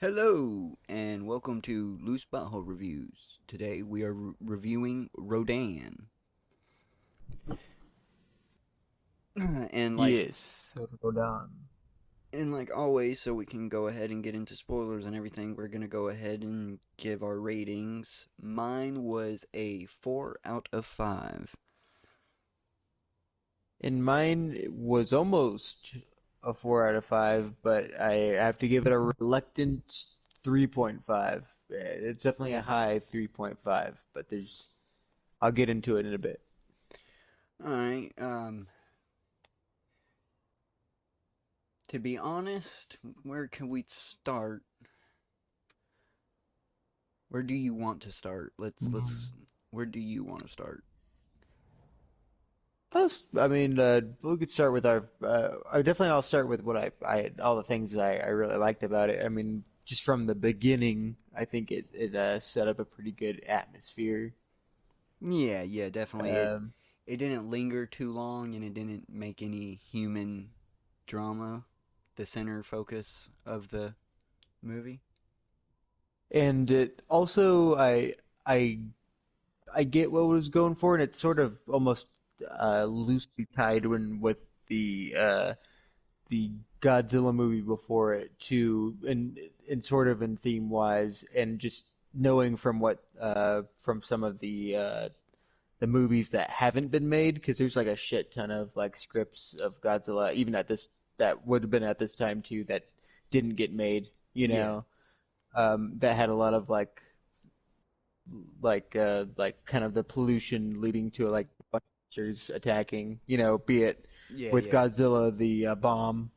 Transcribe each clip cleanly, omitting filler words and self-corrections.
Hello, and welcome to Loose Butthole Reviews. Today we are reviewing Rodan. and like Yes, Rodan. and like always, so we can go ahead and get into spoilers and everything, we're gonna go ahead and give our ratings. Mine was a 4 out of 5. And mine was almost a 4 out of 5, but I have to give it a reluctant 3.5. It's definitely a high 3.5, but I'll get into it in a bit. Alright, to be honest, where can we start? Where do you want to start? Let's where do you want to start? We could start with I'll start with what all the things I really liked about it. I mean, just from the beginning, I think it set up a pretty good atmosphere. Yeah, yeah, definitely. It Um, it didn't linger too long, and it didn't make any human drama the center focus of the movie. and it also I I get what it was going for, and it's sort of almost loosely tied with the Godzilla movie before it too, and sort of in theme wise, and just knowing from some of the movies that haven't been made, because there's like a shit ton of like scripts of Godzilla, even at this that would have been at this time too, that didn't get made, Yeah, that had a lot of like kind of the pollution leading to like monsters attacking, be it yeah, with yeah, Godzilla the bomb.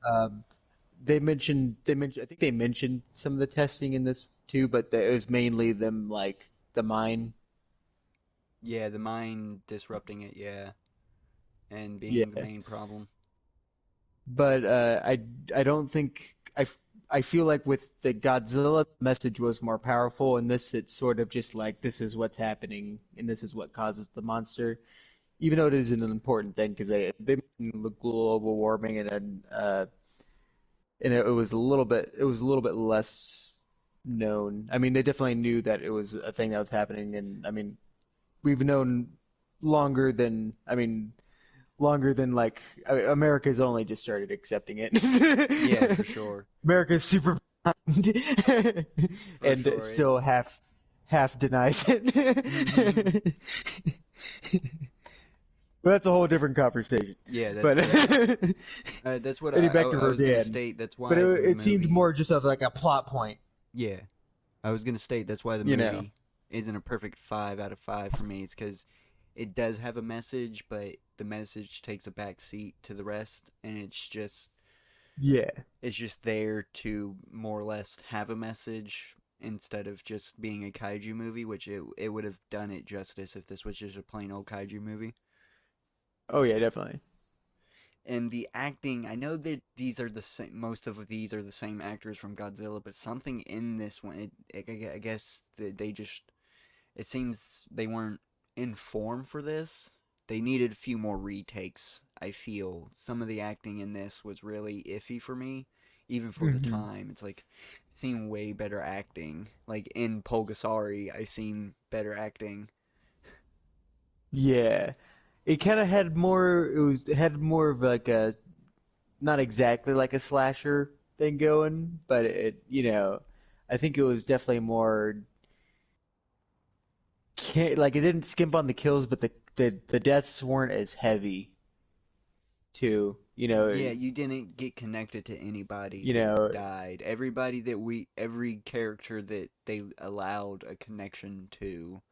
Um, I think they mentioned some of the testing in this too, but it was mainly them like the mine. yeah. The mind disrupting it, yeah, and being the Yeah, main problem. but I don't think I feel like with the Godzilla message was more powerful, and this it's sort of just like this is what's happening and this is what causes the monster, even though it is an important thing because they mentioned the global warming and it was a little bit less known. I mean, they definitely knew that it was a thing that was happening, and I mean, we've known longer than longer than America's only just started accepting Yeah, for it. sure, America's super behind, for and it sure. still half denies it. But that's a whole different conversation. Yeah, that But yeah. That's what getting back to I was gonna Rodan, state. That's but why the it seemed movie. more just of like a plot point, Yeah, I was gonna state that's why the you know. movie isn't a perfect 5 out of 5 for me. It's because it does have a message, but the message takes a back seat to the rest, and Yeah. it's just there to more or less have a message instead of just being a kaiju movie, which it would have done it justice if this was just a plain old kaiju movie. Oh yeah, definitely. And the acting, I know that these are the same, most of these are the same actors from Godzilla, but something in this one, I guess they just, it seems they weren't in form for this. They needed a few more retakes, I feel. Some of the acting in this was really iffy for me, even for the Hmm. time. It's like, I've seen way better acting. Like in Pulgasari, I've seen better acting. Yeah. It kind of had more. It had more of like a not exactly like a slasher thing going, but I think it was definitely more. Like it didn't skimp on the kills, but the deaths weren't as heavy too. Yeah, you didn't get connected to anybody You that know. died. Every character that they allowed a connection to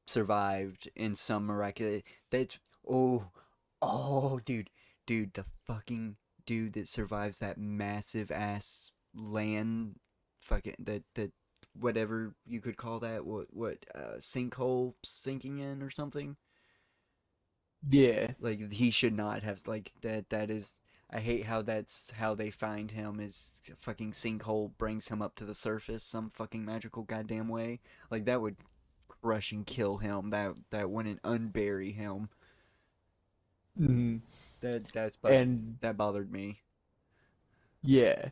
survived in some miraculous. That's oh, oh, dude, the fucking dude that survives that massive ass land, fucking that whatever you could call that, what sinkhole sinking in or something. Yeah. Like he should not have like that. That is, I hate how that's how they find him. Is fucking sinkhole brings him up to the surface some fucking magical goddamn way. Like that would crush and kill him. That wouldn't unbury him. Hmm. That that's but And that bothered me. yeah,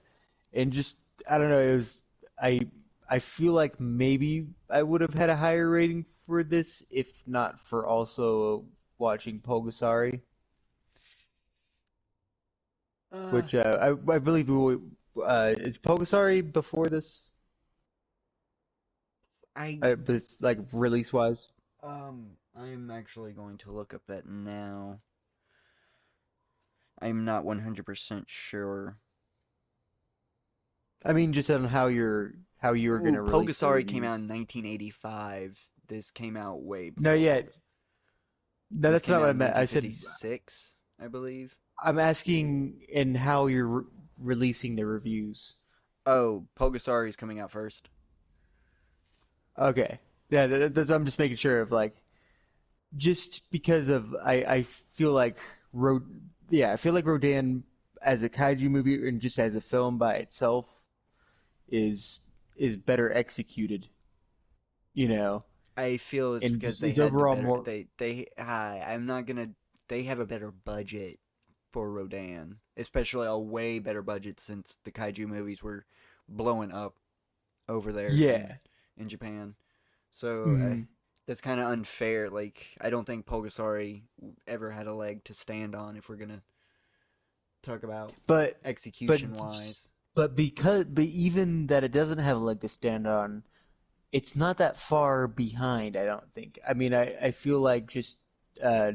and just I don't know. It was I I feel like maybe I would have had a higher rating for this if not for also watching Pulgasari, Uh, which I believe is Pulgasari before this, I but like release wise. I'm actually going to look up that now. I'm not 100% sure. I mean, just on how you're Ooh, gonna release the Pulgasari came out reviews. in 1985. This came out way No, before yeah, Pulgasari. no, This that's came not what out I in meant. I said 1956, I believe. I'm asking in how you're releasing the reviews. Oh, Pulgasari is coming out first. Okay, yeah, I'm just making sure of like just because of I feel like Rod yeah I feel like Rodan as a kaiju movie and just as a film by itself is is better executed, you know, I feel it's and because just they is had the overall better. more. I'm not gonna. They have a better budget for Rodan, especially a way better budget since the kaiju movies were blowing up over there Yeah. in Japan. So Mm. that's kind of unfair. Like I don't think Pulgasari ever had a leg to stand on if we're gonna talk about But but execution wise. but even that it doesn't have a leg to stand on, it's not that far behind, I don't think. I mean, I feel like just uh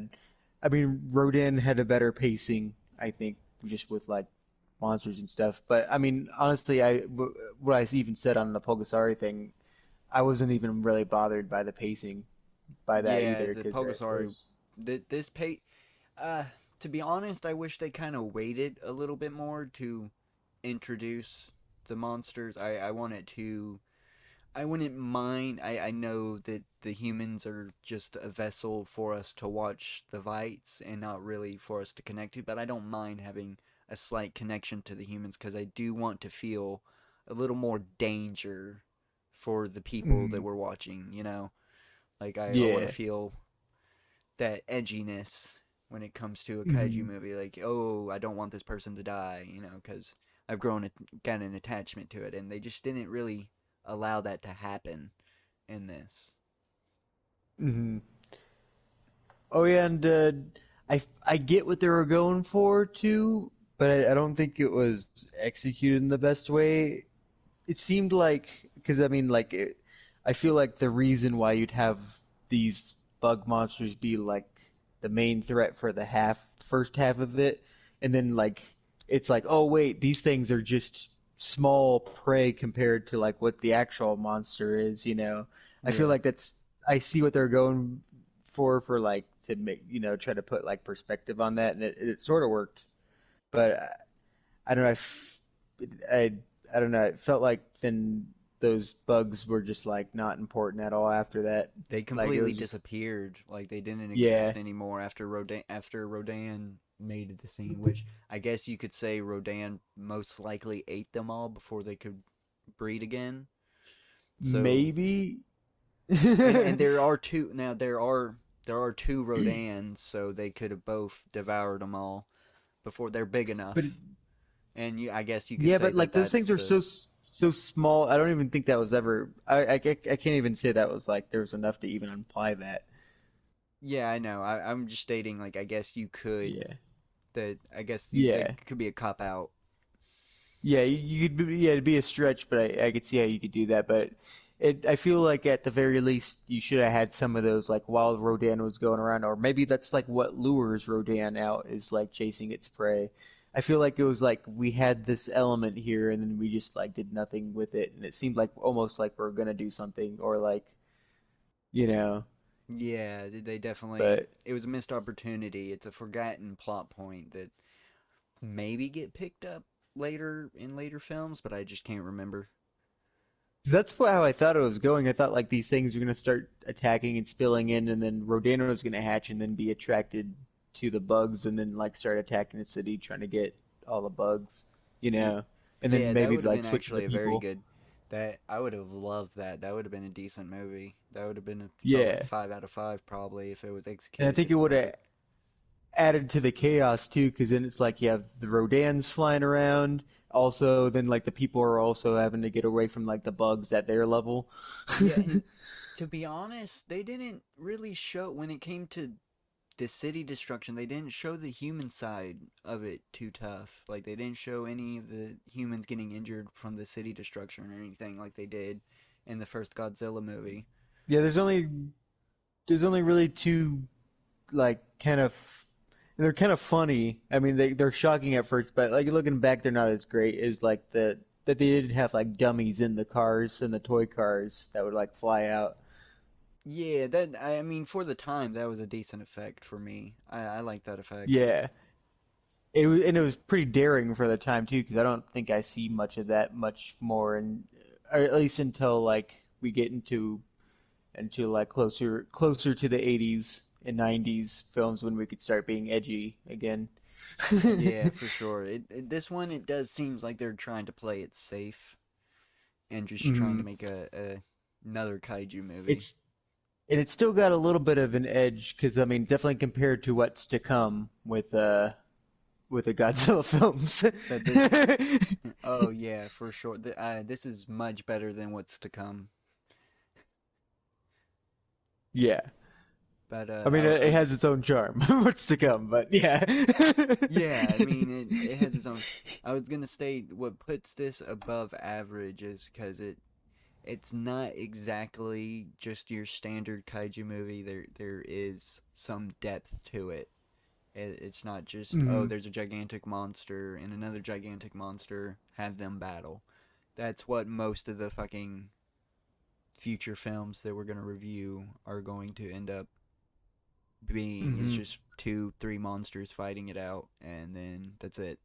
I mean Rodan had a better pacing, I think, just with like monsters and stuff. But I mean, honestly, what I even said on the Pulgasari thing, I wasn't even really bothered by the pacing by that Yeah, either the because it Pulgasari. was This pay. Uh, to be honest, I wish they kind of waited a little bit more to introduce the monsters. I want it to. I wouldn't mind. I know that the humans are just a vessel for us to watch the fights and not really for us to connect to, but I don't mind having a slight connection to the humans because I do want to feel a little more danger for the people that mm, we're watching, you know? Like, I want to yeah. feel that edginess when it comes to a kaiju Hmm. movie. Like, oh, I don't want this person to die, you know, because I've got an attachment to it, and they just didn't really allow that to happen in this. Hmm. Oh yeah, and I get what they were going for too, but I don't think it was executed in the best way. It seemed like because I mean I feel like the reason why you'd have these bug monsters be like the main threat for the first half of it, and then like it's like, oh wait, these things are just small prey compared to like what the actual monster is, you know. I feel Yeah, like I see what they're going for like to make, try to put like perspective on that, and it sort of worked, but I don't know. I, I don't know. It felt like then those bugs were just like not important at all after that. they Like it completely was just disappeared. Like they didn't yeah, exist anymore after Rodan made the scene, which I guess you could say Rodan most likely ate them all before they could breed again. So maybe. and there are two now. There are two Rodans, so they could have both devoured them all before they're big But enough. And I guess you could yeah, say but that like those that's things are the. so small. I don't even think that was ever. I can't even say that was like there was enough to even imply that. Yeah, I know. I'm just stating like I guess you could Yeah, that I guess that yeah. could be a cop out. Yeah, you could yeah, it'd be a stretch, but I could see how you could do that. But I feel like at the very least you should have had some of those like while Rodan was going around, or maybe that's like what lures Rodan out is like chasing its prey. I feel like it was like we had this element here and then we just like did nothing with it, and it seemed like almost like we're gonna do something or like you know, Yeah, they definitely. but It was a missed opportunity. It's a forgotten plot point that maybe get picked up later in later films, but I just can't remember. that's how I thought it was going. I thought like these things were gonna start attacking and spilling in, and then Rodano was gonna hatch and then be attracted to the bugs, and then like start attacking the city, trying to get all the bugs, you know, and then Yeah, that maybe would have like been switch to the actually a very people. good. That I would have loved that. That would have been a decent movie. That would have been a solid Yeah, 5 out of 5 probably if it was and I executed think to it would have perfect. added to the chaos too, because then it's like you have the Rodans flying around. also then like the people are also having to get away from like the bugs at their level. Yeah, and to be honest, they didn't really show when it came to the city destruction. They didn't show the human side of it too tough. Like they didn't show any of the humans getting injured from the city destruction or anything like they did in the first Godzilla movie. Yeah, there's only really two like kind of they're kind of funny. I mean, they're shocking at first, but like looking back, they're not as great as like that they did have like dummies in the cars and the toy cars that would like fly out. Yeah, that I mean for the time that was a decent effect for me. I like that effect. Yeah, it was pretty daring for the time too, because I don't think I see much of that much more, and or at least until like we get into like closer to the 80s and 90s films when we could start being edgy again. Yeah, for sure. This one it does seems like they're trying to play it safe and just trying to Mhm. make a another kaiju movie. It's and it's still got a little bit of an edge because I mean, definitely compared to what's to come with the Godzilla films. But this oh yeah, for sure. This is much better than what's to come. Yeah, But I mean, I it was has its own charm. What's to come, but yeah. yeah, I mean it has its own. I was gonna say what puts this above average is because it's not exactly just your standard kaiju movie. There is some depth to it. It's not just oh Mhm. there's a gigantic monster and another gigantic monster, have them battle. That's what most of the fucking future films that we're gonna review are going to end up being is Mhm. just two, three monsters fighting it out, and then that's it.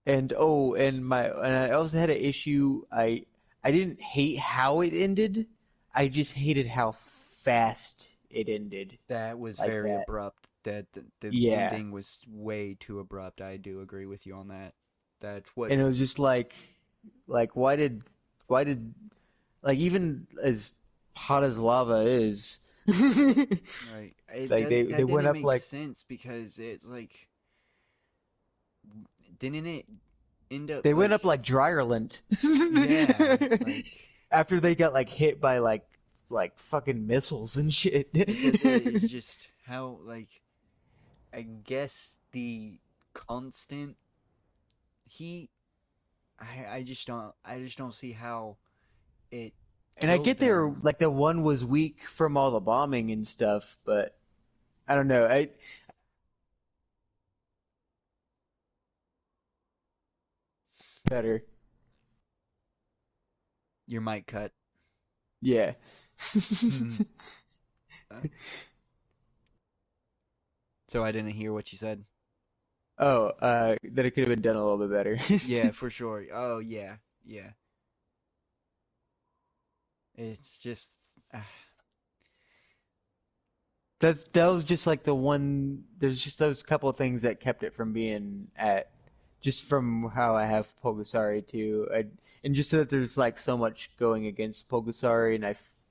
And I also had an issue. I didn't hate how it ended. I just hated how fast it ended That was like very that. abrupt. That the Yeah. ending was way too abrupt. I do agree with you on that. That's what And it was just like why did like even as hot as lava is right. like they That went didn't up make like sense because it's like didn't it end up they went like up like Dryerland yeah like after they got like hit by like fucking missiles and shit. it's just how like I guess the constant heat. I just don't see how it And I killed get there them. like the one was weak from all the bombing and stuff, but I don't know. I better. Your mic cut. Yeah. Uh, so I didn't hear what you said. Oh, that it could have been done a little bit better. Yeah, for sure. Oh yeah, yeah. It's just That was just like the one. There's just those couple of things that kept it from being at, just from how I have Pulgasari too, and just so that there's like so much going against Pulgasari, and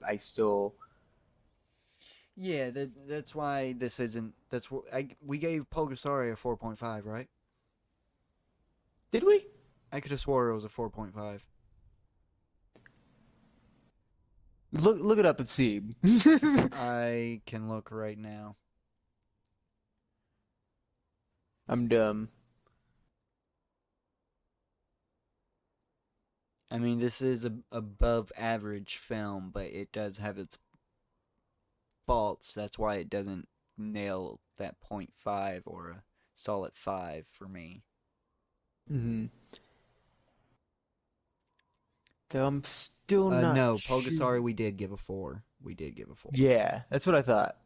I still yeah. That's why this isn't. That's what we gave Pulgasari a 4.5, right? did we I could have swore it was a 4.5. look it up and see. I can look right now. I'm dumb. I mean, this is a above average film, but it does have its faults. That's why it doesn't nail that point 0.5 or a solid 5 for me. Hmm. Though I'm still not No, sure. Pulgasari we did give a 4. We did give a 4. Yeah, that's what I thought.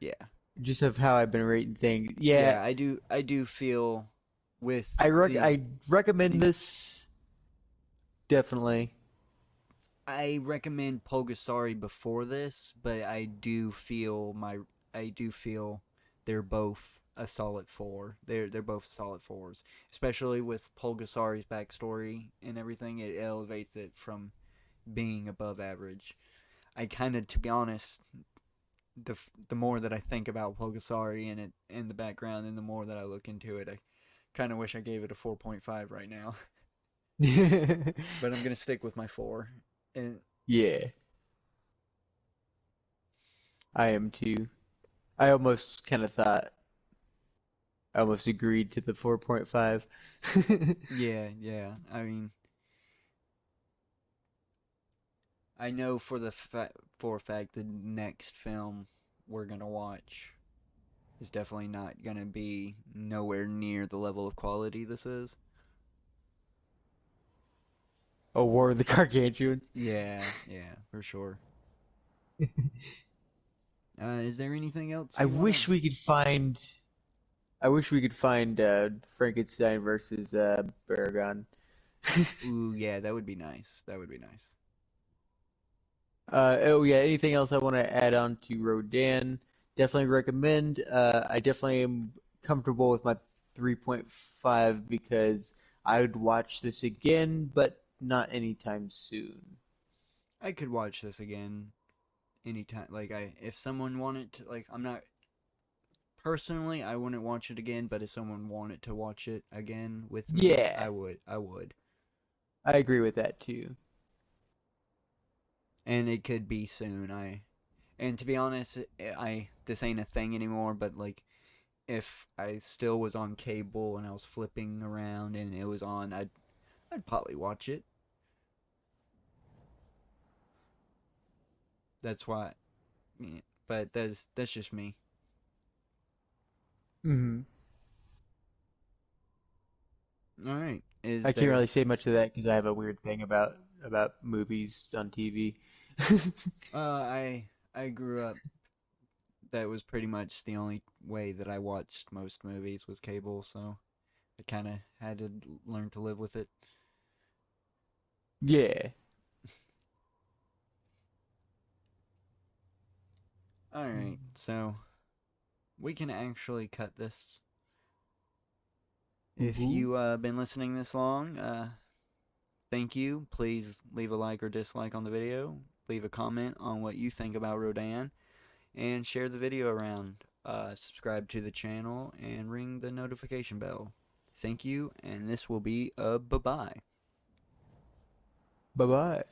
Yeah. Just of how I've been rating things. Yeah, Yeah, I do feel with I recommend the this definitely. I recommend Pulgasari before this, but I do feel they're both a solid 4. They're both solid 4s, especially with Pulgasari's backstory and everything. It elevates it from being above average. I kind of, to be honest, the more that I think about Pulgasari and it in the background, and the more that I look into it, I Kind of wish I gave it a 4.5 right now, but I'm gonna stick with my four. And Yeah, I am too. I almost kind of thought, I almost agreed to the 4.5. yeah, yeah. I mean, I know for a fact the next film we're gonna watch is definitely not gonna be nowhere near the level of quality this is. A War of the Gargantuans. Yeah, yeah, for sure. Is there anything else I you wanna? wish we could find. I wish we could find Frankenstein versus Baragon. Ooh, yeah, that would be nice. That would be nice. Oh yeah, anything else I want to add on to Rodan? Definitely recommend. I definitely am comfortable with my 3.5 because I would watch this again, but not anytime soon. I could watch this again anytime. Like, if someone wanted to, like, I'm not personally, I wouldn't watch it again, but if someone wanted to watch it again with me, Yeah, I would. I would. I agree with that too. And it could be soon. And to be honest, I this ain't a thing anymore, but like if I still was on cable and I was flipping around and it was on, I'd probably watch it. That's why, yeah, but that's just me. Hmm. All right. I Is can't there really say much of that because I have a weird thing about movies on TV. I grew up, that was pretty much the only way that I watched most movies was cable, so I kind of had to learn to live with it. Yeah. All right. So, we can actually cut this. If Ooh. you been listening this long, thank you. Please leave a like or dislike on the video. Leave a comment on what you think about Rodan, and share the video around. Subscribe to the channel and ring the notification bell. Thank you, and this will be a bye bye. Bye bye.